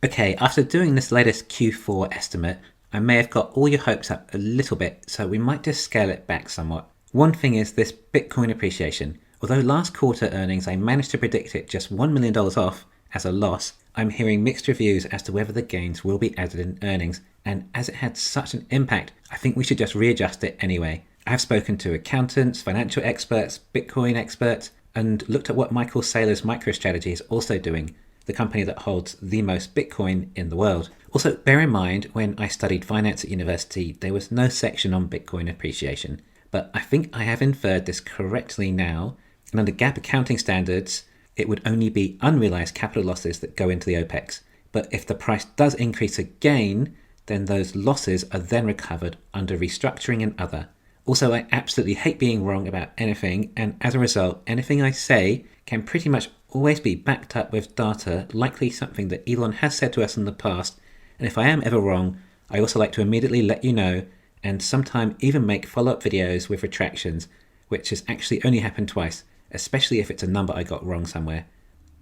Okay, after doing this latest Q4 estimate, I may have got all your hopes up a little bit, so we might just scale it back somewhat. One thing is this Bitcoin appreciation. Although last quarter earnings I managed to predict it just $1 million off as a loss, I'm hearing mixed reviews as to whether the gains will be added in earnings, and as it had such an impact, I think we should just readjust it anyway. I have spoken to accountants, financial experts, Bitcoin experts, and looked at what Michael Saylor's MicroStrategy is also doing, the company that holds the most Bitcoin in the world. Also, bear in mind, when I studied finance at university, there was no section on Bitcoin appreciation. But I think I have inferred this correctly now, and under GAAP accounting standards, it would only be unrealized capital losses that go into the OPEX. But if the price does increase again, then those losses are then recovered under restructuring and other. Also, I absolutely hate being wrong about anything, and as a result, anything I say can pretty much always be backed up with data, likely something that Elon has said to us in the past, and if I am ever wrong, I also like to immediately let you know, and sometime even make follow-up videos with retractions, which has actually only happened twice, especially if it's a number I got wrong somewhere.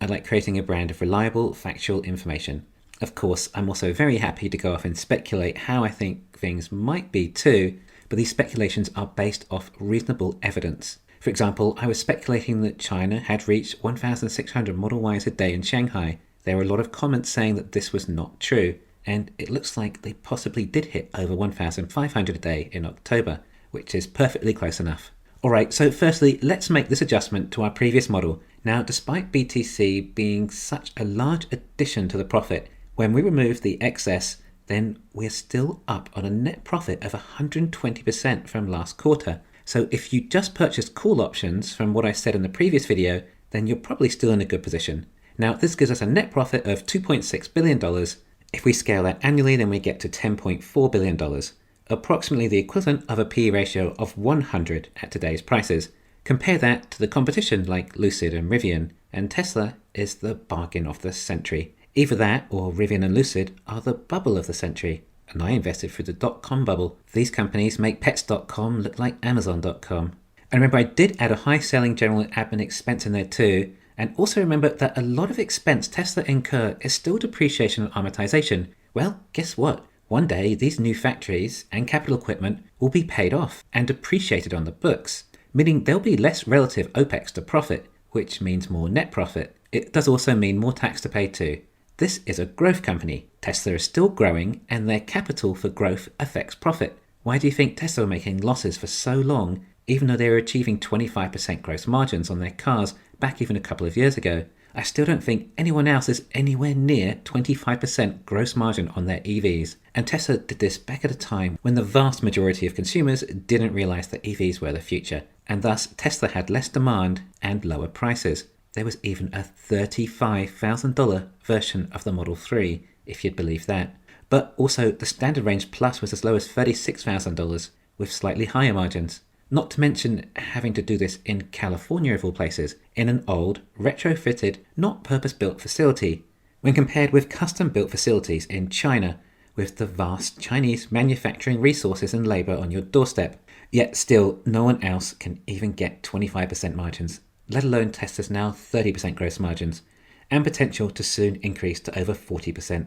I like creating a brand of reliable, factual information. Of course, I'm also very happy to go off and speculate how I think things might be too, but these speculations are based off reasonable evidence. For example, I was speculating that China had reached 1,600 Model Ys a day in Shanghai. There were a lot of comments saying that this was not true, and it looks like they possibly did hit over 1,500 a day in October, which is perfectly close enough. Alright, so firstly, let's make this adjustment to our previous model. Now, despite BTC being such a large addition to the profit, when we remove the excess, then we're still up on a net profit of 120% from last quarter. So if you just purchased call options from what I said in the previous video, then you're probably still in a good position. Now, this gives us a net profit of $2.6 billion. If we scale that annually, then we get to $10.4 billion, approximately the equivalent of a PE ratio of 100 at today's prices. Compare that to the competition like Lucid and Rivian, and Tesla is the bargain of the century. Either that or Rivian and Lucid are the bubble of the century, and I invested through the dot-com bubble. These companies make pets.com look like amazon.com. And remember, I did add a high selling general admin expense in there too, and also remember that a lot of expense Tesla incur is still depreciation and amortization. Well, guess what? One day these new factories and capital equipment will be paid off and depreciated on the books, meaning there'll be less relative OPEX to profit, which means more net profit. It does also mean more tax to pay too. This is a growth company. Tesla is still growing, and their capital for growth affects profit. Why do you think Tesla were making losses for so long, even though they were achieving 25% gross margins on their cars back even a couple of years ago? I still don't think anyone else is anywhere near 25% gross margin on their EVs. And Tesla did this back at a time when the vast majority of consumers didn't realize that EVs were the future, and thus Tesla had less demand and lower prices. There was even a $35,000 version of the Model 3, if you'd believe that. But also, the Standard Range Plus was as low as $36,000, with slightly higher margins. Not to mention having to do this in California of all places, in an old, retrofitted, not purpose-built facility, when compared with custom-built facilities in China, with the vast Chinese manufacturing resources and labour on your doorstep. Yet still, no one else can even get 25% margins, let alone Tesla's now 30% gross margins, and potential to soon increase to over 40%.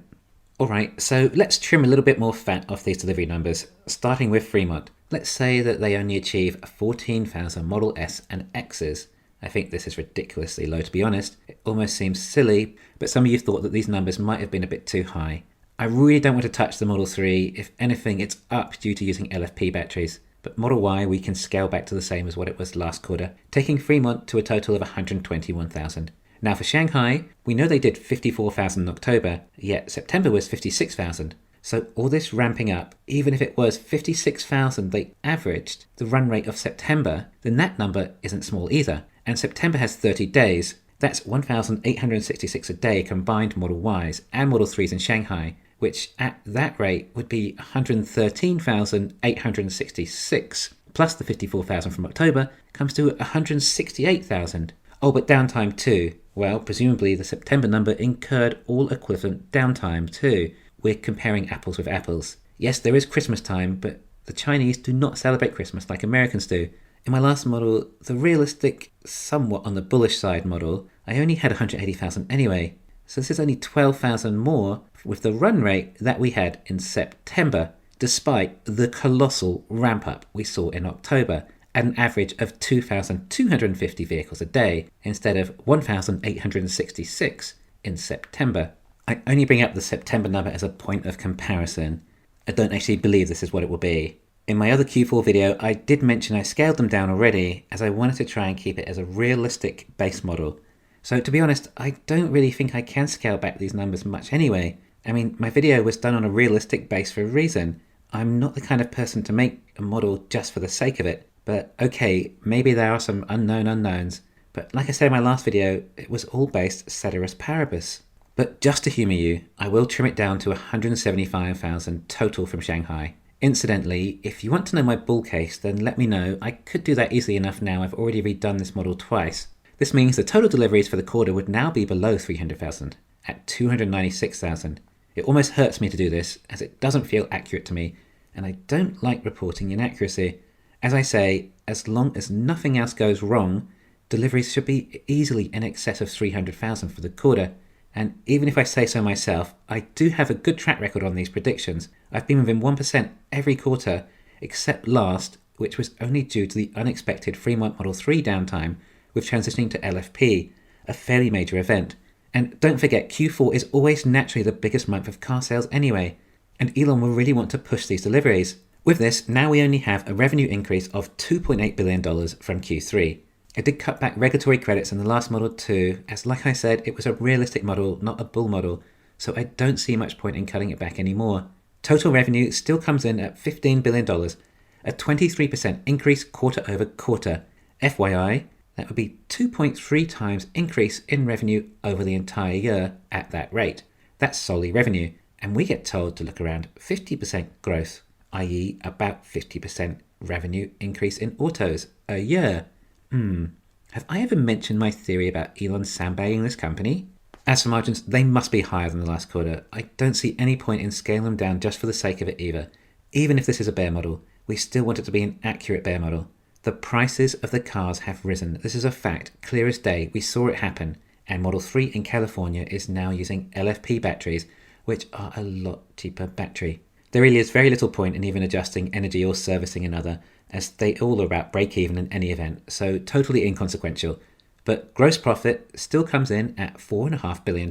Alright, so let's trim a little bit more fat off these delivery numbers, starting with Fremont. Let's say that they only achieve 14,000 Model S and X's. I think this is ridiculously low, to be honest. It almost seems silly, but some of you thought that these numbers might have been a bit too high. I really don't want to touch the Model 3. If anything, it's up due to using LFP batteries. But Model Y we can scale back to the same as what it was last quarter, taking Fremont to a total of 121,000. Now for Shanghai, we know they did 54,000 in October, yet September was 56,000. So all this ramping up, even if it was 56,000 they averaged the run rate of September, then that number isn't small either. And September has 30 days. That's 1,866 a day combined Model Ys and Model 3s in Shanghai, which at that rate would be 113,866, plus the 54,000 from October, comes to 168,000. Oh, but downtime too. Well, presumably the September number incurred all equivalent downtime too. We're comparing apples with apples. Yes, there is Christmas time, but the Chinese do not celebrate Christmas like Americans do. In my last model, the realistic, somewhat on the bullish side model, I only had 180,000 anyway. So this is only 12,000 more with the run rate that we had in September, despite the colossal ramp up we saw in October at an average of 2,250 vehicles a day instead of 1,866 in September. I only bring up the September number as a point of comparison. I don't actually believe this is what it will be. In my other Q4 video, I did mention I scaled them down already as I wanted to try and keep it as a realistic base model. So to be honest, I don't really think I can scale back these numbers much anyway. I mean, my video was done on a realistic base for a reason. I'm not the kind of person to make a model just for the sake of it. But okay, maybe there are some unknown unknowns. But like I said in my last video, it was all based ceteris paribus. But just to humour you, I will trim it down to 175,000 total from Shanghai. Incidentally, if you want to know my bull case, then let me know. I could do that easily enough now. I've already redone this model twice. This means the total deliveries for the quarter would now be below 300,000, at 296,000. It almost hurts me to do this, as it doesn't feel accurate to me, and I don't like reporting inaccuracy. As I say, as long as nothing else goes wrong, deliveries should be easily in excess of 300,000 for the quarter. And even if I say so myself, I do have a good track record on these predictions. I've been within 1% every quarter, except last, which was only due to the unexpected Fremont Model 3 downtime with transitioning to LFP, a fairly major event. And don't forget, Q4 is always naturally the biggest month of car sales anyway, and Elon will really want to push these deliveries. With this, now we only have a revenue increase of $2.8 billion from Q3. I did cut back regulatory credits in the last model too, as like I said, it was a realistic model, not a bull model, so I don't see much point in cutting it back anymore. Total revenue still comes in at $15 billion, a 23% increase quarter over quarter. FYI, that would be 2.3 times increase in revenue over the entire year at that rate. That's solely revenue, and we get told to look around 50% growth, i.e. about 50% revenue increase in autos a year. Have I ever mentioned my theory about Elon sandbagging this company? As for margins, they must be higher than the last quarter. I don't see any point in scaling them down just for the sake of it either. Even if this is a bear model, we still want it to be an accurate bear model. The prices of the cars have risen. This is a fact, clear as day. We saw it happen. And Model 3 in California is now using LFP batteries, which are a lot cheaper battery. There really is very little point in even adjusting energy or servicing another, as they all are about break even in any event, so totally inconsequential. But gross profit still comes in at $4.5 billion,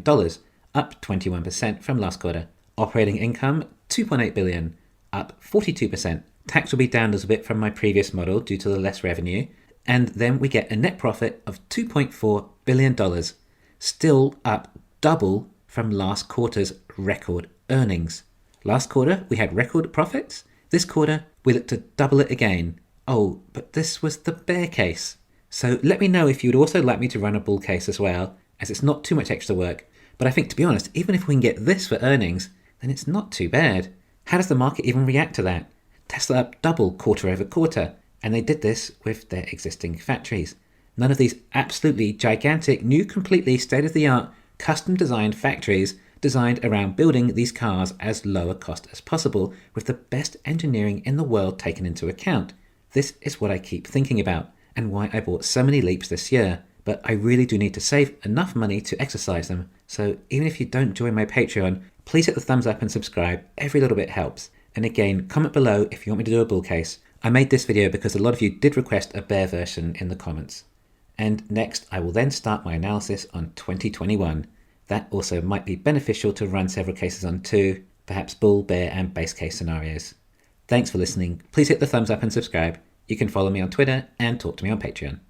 up 21% from last quarter. Operating income, $2.8 billion, up 42%. Tax will be down a little bit from my previous model due to the less revenue. And then we get a net profit of $2.4 billion, still up double from last quarter's record earnings. Last quarter, we had record profits. This quarter, we look to double it again. Oh, but this was the bear case. So let me know if you'd also like me to run a bull case as well, as it's not too much extra work. But I think, to be honest, even if we can get this for earnings, then it's not too bad. How does the market even react to that? Tesla up double quarter over quarter, and they did this with their existing factories. None of these absolutely gigantic, new, completely state-of-the-art, custom-designed factories designed around building these cars as lower cost as possible with the best engineering in the world taken into account. This is what I keep thinking about and why I bought so many Leaps this year, but I really do need to save enough money to exercise them. So even if you don't join my Patreon, please hit the thumbs up and subscribe. Every little bit helps. And again, comment below if you want me to do a bull case. I made this video because a lot of you did request a bear version in the comments. And next, I will then start my analysis on 2021. That also might be beneficial to run several cases on too, perhaps bull, bear, and base case scenarios. Thanks for listening. Please hit the thumbs up and subscribe. You can follow me on Twitter and talk to me on Patreon.